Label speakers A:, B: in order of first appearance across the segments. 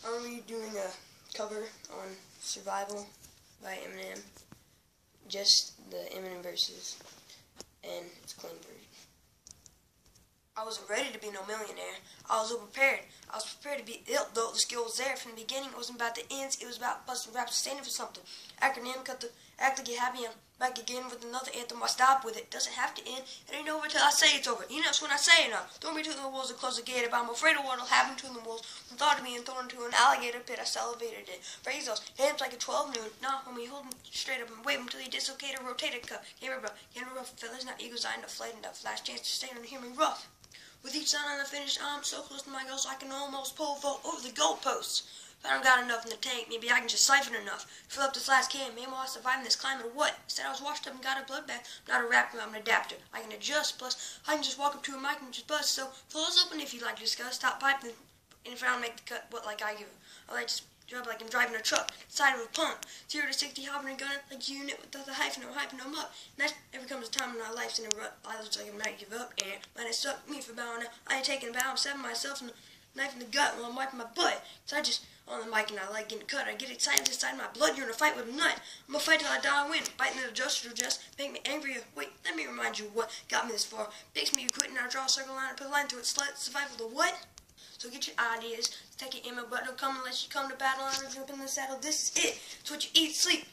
A: I'm going to be doing a cover on Survival by Eminem. Just the Eminem verses. And it's a clean version. I wasn't ready to be no millionaire. I was prepared. I was prepared to be ill, though the skill was there from the beginning. It wasn't about the ends. It was about busting raps, standing for something. Acronym, cut the act to get happy. I'm back again with another anthem. Why stop with it? Doesn't have to end. It ain't over till I say it's over. You know, when I say it now. Throw me to the walls and close the gate. If I'm afraid of what'll happen to the walls, from thought of being thrown into an alligator pit, I salivated it. Raise those hands like a 12 noon. Nah, homie, hold them straight up and wave them till you dislocate or rotate a cup. Can't rough fellas, not eagles, I enough flight, enough last chance to stand and hear me rough. With each sound on the finish, I'm so close to my goals I can almost pole vault over the goalposts. If I don't got enough in the tank, maybe I can just siphon enough. Fill up this last can, maybe I'll survive in this climate or what? Instead I was washed up and got a bloodbath. I'm not a rapper, I'm an adapter. I can adjust, plus I can just walk up to a mic and just buzz. So, floor's open if you'd like to discuss. Stop piping, and if I don't make the cut, what like I give? I like to drive like I'm driving a truck, side of a pump. 0 to 60 hovering gun like a unit without the hyphen, no hyphen, no up. And that ever comes a time in my life's in a rut. I look like I'm ready to give up, and man, it sucked me for bowing out. I ain't taking a bow, I'm stabbing myself in the knife in the gut while I'm wiping my butt. So I just on the mic and I like getting cut. I get excited inside my blood. You're in a fight with a nut. I'm gonna fight till I die and win. Biting the adjuster just make me angrier. Wait, let me remind you what got me this far. Makes me quit and I draw a circle line and put a line through it. Survival to what? So get your ideas, take it in my butt, don't come unless you come to battle and jump in the saddle. This is it. It's what you eat, sleep,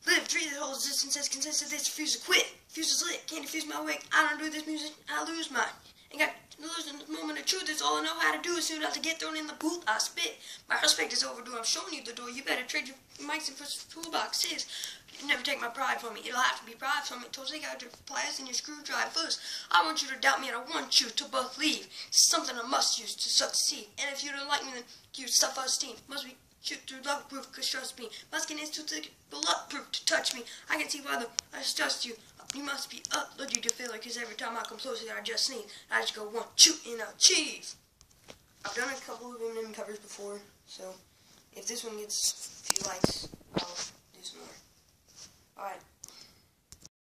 A: live, breathe. The whole existence says consists of this. Refuse to quit. Fuse is lit. Can't defuse my wick. I don't do this music. I lose mine. Ain't got to lose in the moment of truth. It's all I know how to do. As soon as I get thrown in the booth, I spit. My respect is overdue. I'm showing you the door. You better trade your mics in for toolboxes. You never take my pride from me. It'll have to be pride from me. Till take out your pliers and your screwdrivers. I want you to doubt me and I want you to believe. It's something I must use to succeed. And if you don't like me, then you self-esteem. Must be shoot through love proof, cause trust me. My skin is too thick, bulletproof to touch me. I can see why I distrust you. You must be allergic to failure, cause every time I come closer, I just sneeze. I just go one, shoot, and I'll cheese. I've done a couple of Eminem covers before, so if this one gets a few likes, I'll do some more. Alright.